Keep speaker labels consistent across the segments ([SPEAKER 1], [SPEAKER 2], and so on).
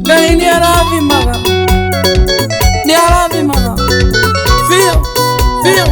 [SPEAKER 1] Ngai ni arathimaga biũ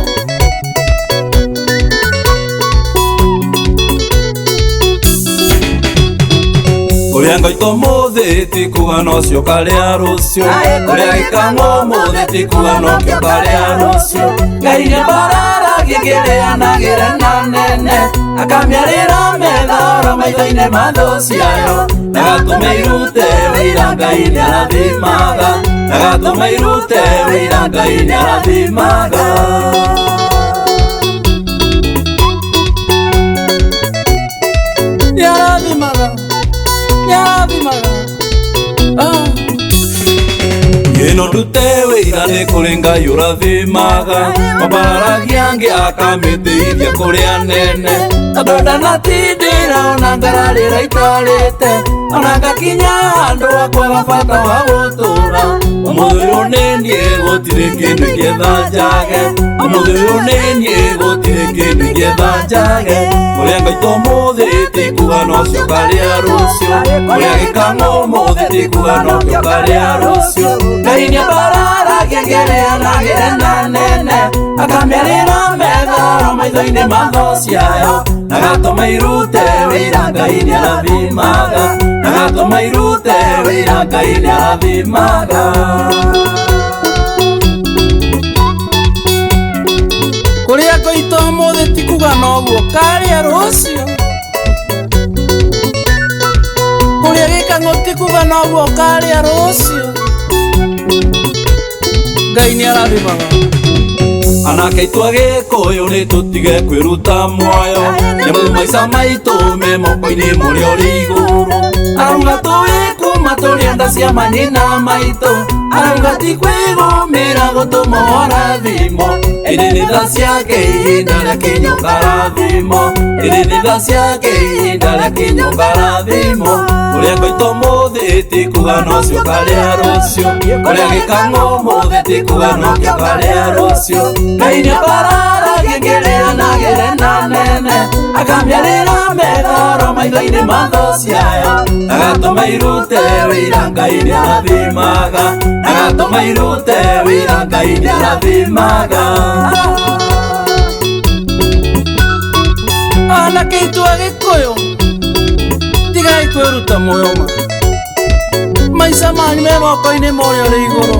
[SPEAKER 2] Kuria ngoito muthi ti kuga no cio karia rucio Kuria gikango muthi ti kuga no kio karia rucio Ngai ni bararagia ngĩrĩanagĩre na nene akamiarĩra methara maitho-inĩ ma thũ ciayo na gatũma irute wĩira Ngai nĩ arathimaga na gatũma irute wĩira Ngai nĩ arathimaga Ino ndute wĩira nĩ kũrĩ Ngai ũrathimaga mabararagia angĩ akamĩtĩithia kũrĩ anene tondũ ndanatindĩra ona ngararĩra itarĩte ona ngakinya handũ hakwaga bata wa gũtũra ũmũthĩ ũyũ nĩ niĩ gũtirĩ kĩndũ ingĩetha njage ũmũthĩ ũyũ nĩ niĩ gũtirĩ kĩndũ ingĩetha njage Kuria ngoito ũmũthĩ ti kuga no cio karia rũcio Kuria gĩkang'o ũmũthĩ ti kuga no kĩo karia rũcio Ngai nĩ bararagia ngĩrĩanagĩre na nene akamiarĩra methara maitho-inĩ ma thũ ciayo na gatũma irute wĩira Ngai nĩ arathimaga na gatũma irute wĩira Ngai nĩ arathimaga
[SPEAKER 1] Kuria ngoito ũmũthĩ ti kuga noguo karia rũcio Kuria gĩkang'o ti kuga noguo karia rũcio Ngai nĩ arathimaga
[SPEAKER 2] Anake itũ Agĩkũyũ nĩ tũtige kwĩruta muoyo nĩamu maica maitũ me moko-inĩ mũrĩ ũrĩ igũrũ arauga tũwĩkuma tũrĩ nda cia manyina maitũ arauga ti kwĩgũmĩra gũtũmũhora thimo ĩrĩ nĩ tha ciake ihinda rĩa kĩnyũka rathimo ĩrĩ nĩ tha ciake ihinda rĩa kĩnyũka rathimo Kuria ngoito ũmũthĩ ti kuga no cio karia rũcio Kuria gĩkang'o ũmũthĩ ti kuga no kĩo karia rũcio Ngai nĩ bararagia ngĩrĩanagĩre na nene akamiarĩra methara maitho-inĩ ma thũ ciayo na gatũma irute wĩira Ngai nĩ arathimaga na gatũma irute wĩira Ngai nĩ arathimaga
[SPEAKER 1] Anake itũ Agĩkũyũ tigai kwĩruta muoyo maica manyu me moko-inĩ mũrĩ ũrĩ igũrũ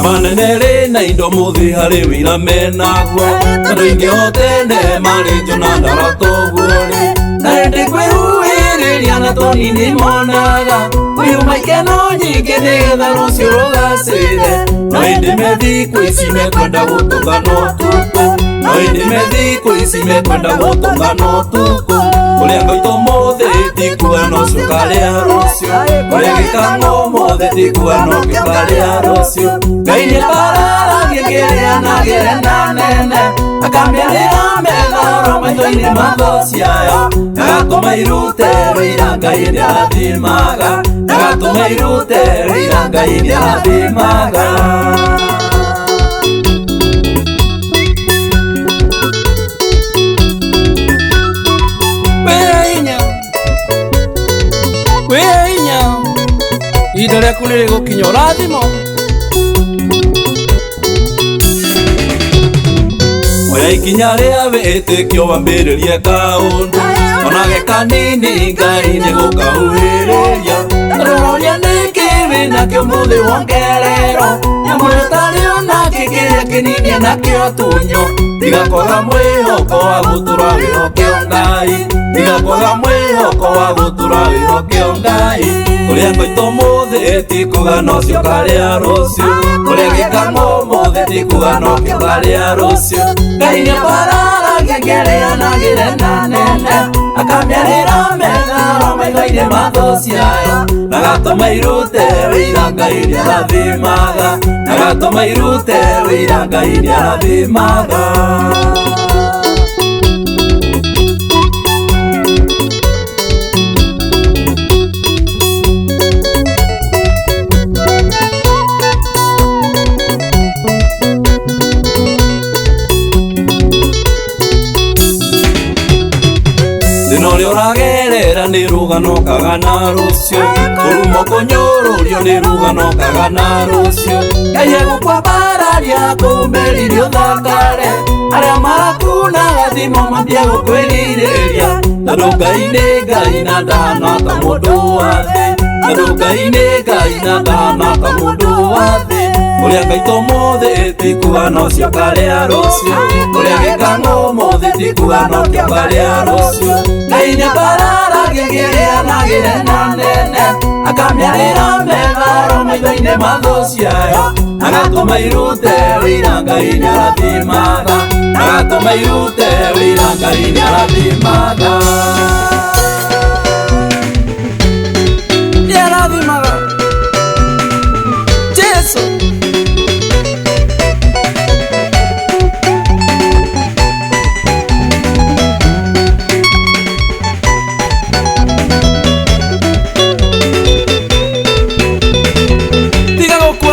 [SPEAKER 2] Manene rĩ na indo mũthĩ harĩ wĩira menaguo tondũ ingĩhotene marĩ njona ndaratũguo rĩ na hĩndĩ kwĩhuhĩrĩria na tũnini monaga kwĩyuma ikeno nyingĩ nĩgetha rũciũ rũgacĩre no hĩndĩ methikũ ici mekwenda gũtũngana ũtukũ no hĩndĩ methikũ ici mekwenda gũtũngana ũtukũ Kuria ngoito ũmũthĩ ti kuga no cio karia rũcio Kuria gĩkang'o ũmũthĩ ti kuga no kĩo karia rũcio Ngai nĩ bararagia ngĩrĩanagĩre na nene akamiarĩra methara maitho-inĩ ma thũ ciayo na gatũma irute wĩira Ngai nĩ arathimaga na gatũma irute wĩira Ngai nĩ arathimaga
[SPEAKER 1] Ihinda rĩaku nĩ rĩgũkinya ũrathimo
[SPEAKER 2] Oya ikinya rĩa wĩtĩkio wambĩrĩrie kaũndũ onage kanini Ngai nĩ gũkahuhĩrĩria Roria nĩkĩ wĩnakĩo mũthĩ wongererwo nyamũ ũtarĩ onakĩ kĩrĩa kĩnini enakĩo tunyo tiga kwaga mwĩhoko wa gũtũra wĩhokeo Ngai tiga kwaga mwĩhoko wa gũtũra wĩhokeo Ngai Kuria ngoito ũmũthĩ ti kuga no cio karia rũcio Kuria gĩkang'o ũmũthĩ ti kuga no kĩo karia rũcio Ngai nĩ bararagia ngĩrĩanagĩre na nene akamiarĩra methara maitho-inĩ ma thũ ciayo na gatũma irute wĩira Ngai nĩ arathimaga na gatũma irute wĩira Ngai nĩ arathimaga Toragerera nĩ rũgano kagana rũcio, kũrumwo kũnyũrũrio nĩ rũgano kagana rũcio. Ngai egũkwambararia kũmĩririo thakare, arĩa marakunaga thimo matiegũkwĩrirĩria. Tondũ Ngai nĩ Ngai na ndahana ta mũndũ wa thĩ, tondũ Ngai nĩ Ngai na ndahana ta mũndũ wa thĩ. Ũrĩa ngaitwo ũmũthĩ tikuga no cioka rĩa rũcio, ũrĩa gĩkang'o ũmũthĩ tikuga no kĩoka rĩa rũcio. Ngai nĩambararagia ngĩgĩanagĩre na nene, akamĩarĩra metharo maitho-inĩ ma thũ ciayo, agatũma irute wĩira Ngai nĩarathimaga, agatũma irute wĩira Ngai nĩarathimaga. Nĩarathimaga Jesũ.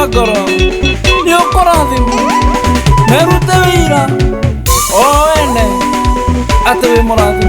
[SPEAKER 2] Ngoro nĩ ũkũrathimwo, merute wĩira o ene atĩ wĩ mũrathime.